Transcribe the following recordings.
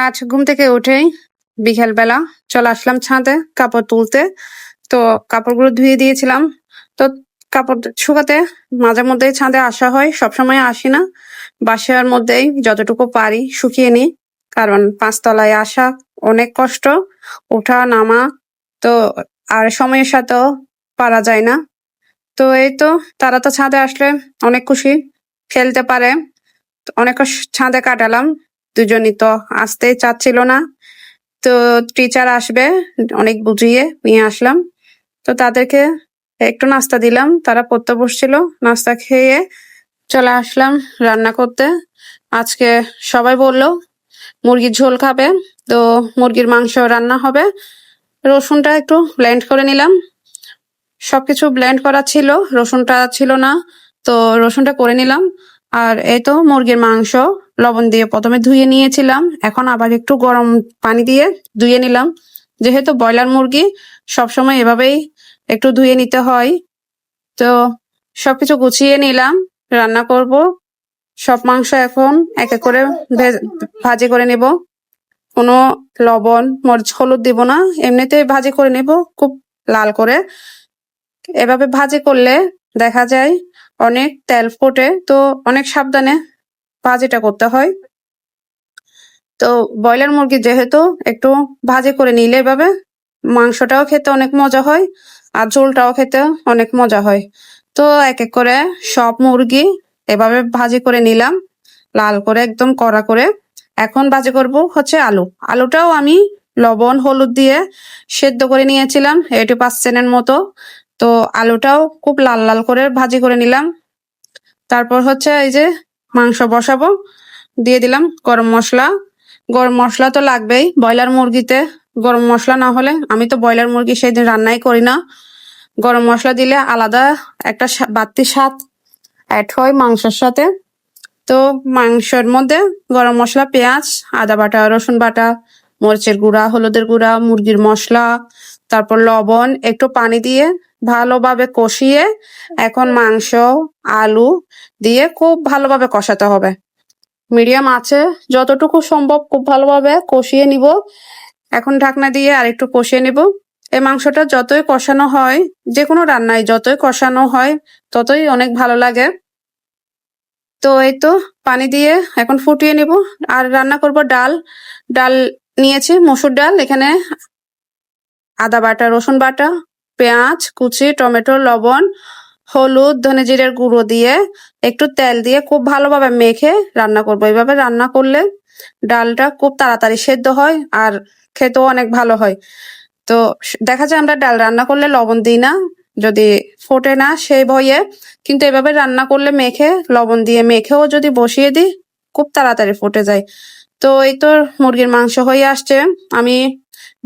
আজ ঘুম থেকে উঠেই বিকেলবেলা চলে আসলাম ছাদে কাপড় তুলতে। তো কাপড়গুলো ধুয়ে দিয়েছিলাম। তো কাপড় শুকাতে মাঝে মধ্যেই ছাদে আসা হয়, সবসময় আসি না। বাসার মধ্যেই যতটুকু পারি শুকিয়ে নিই, কারণ পাঁচতলায় আসা অনেক কষ্ট, ওঠা নামা। তো আর সময়ের সাথেও পারা যায় না। তো এই তো, তারা তো ছাদে আসলে অনেক খুশি, খেলতে পারে। তো অনেক ছাদে কাটালাম, দুজনই তো আসতে চাচ্ছিল না। তো টিচার আসবে, অনেক বুঝিয়ে নিয়ে আসলাম। তো তাদেরকে একটু নাস্তা দিলাম, তারা পড়তে বসছিল। নাস্তা খেয়ে চলে আসলাম রান্না করতে। আজকে সবাই বললো মুরগির ঝোল খাবে, তো মুরগির মাংস রান্না হবে। রসুনটা একটু ব্লেন্ড করে নিলাম, সবকিছু ব্লেন্ড করা ছিল, রসুনটা ছিল না, তো রসুনটা করে নিলাম। আর এই তো মুরগির মাংস লবণ দিয়ে প্রথমে ধুয়ে নিয়েছিলাম, এখন আবার একটু গরম পানি দিয়ে ধুয়ে নিলাম। যেহেতু ব্রয়লার মুরগি, সবসময় এভাবেই একটু ধুয়ে নিতে হয়। তো সবকিছু গুছিয়ে নিলাম, রান্না করব। সব মাংস এখন এক এক করে ভাজি করে নেব। কোনো লবণ মরিচ হলুদ দিব না, এমনিতে ভাজি করে নেব খুব লাল করে। এভাবে ভাজি করলে দেখা যায় অনেক তেল ফোটে, তো অনেক সাবধানে ভাজিটা করতে হয়। তো ব্রয়লার মুরগি যেহেতু একটু ভাজি করে নিলে এভাবে মাংসটাও খেতে অনেক মজা হয়, আর ঝোলটাও খেতে অনেক মজা হয়। তো এক এক করে সব মুরগি এভাবে ভাজি করে নিলাম, লাল করে একদম কড়া করে। এখন ভাজি করব হচ্ছে আলুটাও আমি লবণ হলুদ দিয়ে সেদ্ধ করে নিয়েছিলাম 80% মতো। তো আলুটাও খুব লাল লাল করে ভাজি করে নিলাম। তারপর হচ্ছে এই যে মাংস বসাবো, দিয়ে দিলাম গরম মশলা। গরম মশলা তো লাগবেই ব্রয়লার মুরগিতে, গরম মশলা না হলে আমি তো ব্রয়লার মুরগি সেদিন রান্নাই করি না। গরম মশলা দিলে আলাদা একটা বাড়তি স্বাদ অ্যাড হয় মাংসের সাথে। তো মাংসের মধ্যে গরম মশলা, পেঁয়াজ, আদা বাটা, রসুন বাটা, মরিচের গুঁড়া, হলুদের গুঁড়া, মুরগির মশলা, তারপর লবণ, একটু পানি দিয়ে ভালোভাবে কষিয়ে এখন মাংস, আলু দিয়ে খুব ভালোভাবে কষাতে হবে। মিডিয়াম আছে যতটুকু সম্ভব খুব ভালোভাবে কষিয়ে নিব। এখন ঢাকনা দিয়ে আর একটু কষিয়ে নিব। এই মাংসটা যতই কষানো হয়, যে কোনো রান্নায় যতই কষানো হয় ততই অনেক ভালো লাগে। তো এই তো পানি দিয়ে এখন ফুটিয়ে নিব। আর রান্না করব ডাল। ডাল নিয়েছি মসুর ডাল, এখানে আদা বাটা, রসুন বাটা, পেঁয়াজ কুচি, টমেটো, লবণ, হলুদ, ধনে জিরের গুঁড়ো দিয়ে একটু তেল দিয়ে খুব ভালোভাবে মেখে রান্না করব। এইভাবে রান্না করলে ডালটা খুব তাড়াতাড়ি সেদ্ধ হয় আর খেতেও অনেক ভালো হয়। তো দেখা যায় আমরা ডাল রান্না করলে লবণ দিই না, যদি ফোটে না সেই ভয়ে, কিন্তু এভাবে রান্না করলে মেখে লবণ দিয়ে মেখেও যদি বসিয়ে দিই খুব তাড়াতাড়ি ফুটে যায়। তো এই তো মুরগির মাংস হয়ে আসছে। আমি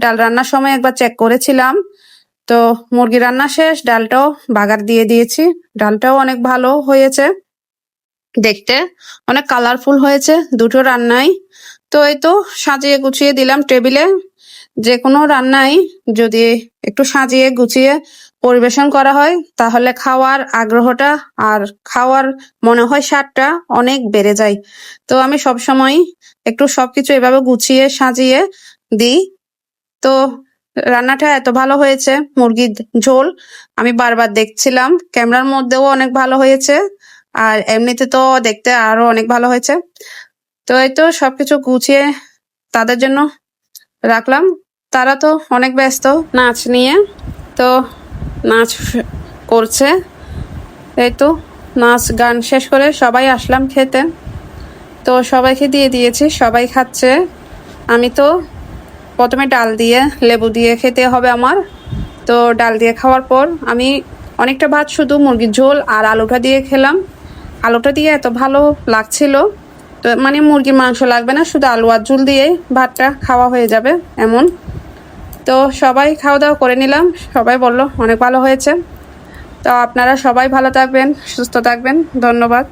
ডাল রান্নার সময় একবার চেক করেছিলাম। তো মুরগি রান্না শেষ, ডালটাও বাগার দিয়ে দিয়েছি। ডালটাও অনেক ভালো হয়েছে দেখতে, অনেক কালারফুল হয়েছে দুটো রান্নাই। তো এই তো সাজিয়ে গুছিয়ে দিলাম টেবিলে। যে কোনো রান্নাই যদি একটু সাজিয়ে গুছিয়ে পরিবেশন করা হয় তাহলে খাওয়ার আগ্রহটা আর খাওয়ার মনে হয় স্বাদটা অনেক বেড়ে যায়। তো আমি সবসময় একটু সবকিছু এভাবে গুছিয়ে সাজিয়ে দিই। তো রান্নাটা এত ভালো হয়েছে, মুরগির ঝোল আমি বারবার দেখছিলাম, ক্যামেরার মধ্যেও অনেক ভালো হয়েছে, আর এমনিতে তো দেখতে আরো অনেক ভালো হয়েছে। তো এই তো সবকিছু গুছিয়ে তাদের জন্য রাখলাম। তারা তো অনেক ব্যস্ত নাচ নিয়ে, তো নাচ করছে। এই তো নাচ গান শেষ করে সবাই আসলাম খেতে। তো সবাইকে দিয়ে দিয়েছি, সবাই খাচ্ছে। আমি তো প্রথমে ডাল দিয়ে লেবু দিয়ে খেতে হবে আমার। তো ডাল দিয়ে খাওয়ার পর আমি অনেকটা ভাত শুধু মুরগির ঝোল আর আলুটা দিয়ে খেলাম। আলুটা দিয়ে এত ভালো লাগছিল, তো মানে মুরগির মাংস লাগবে না, শুধু আলু আর ঝোল দিয়ে ভাতটা খাওয়া হয়ে যাবে এমন। তো সবাই খাওয়া দাওয়া করে নিলাম, সবাই বলল অনেক ভালো হয়েছে। তো আপনারা সবাই ভালো থাকবেন, সুস্থ থাকবেন, ধন্যবাদ।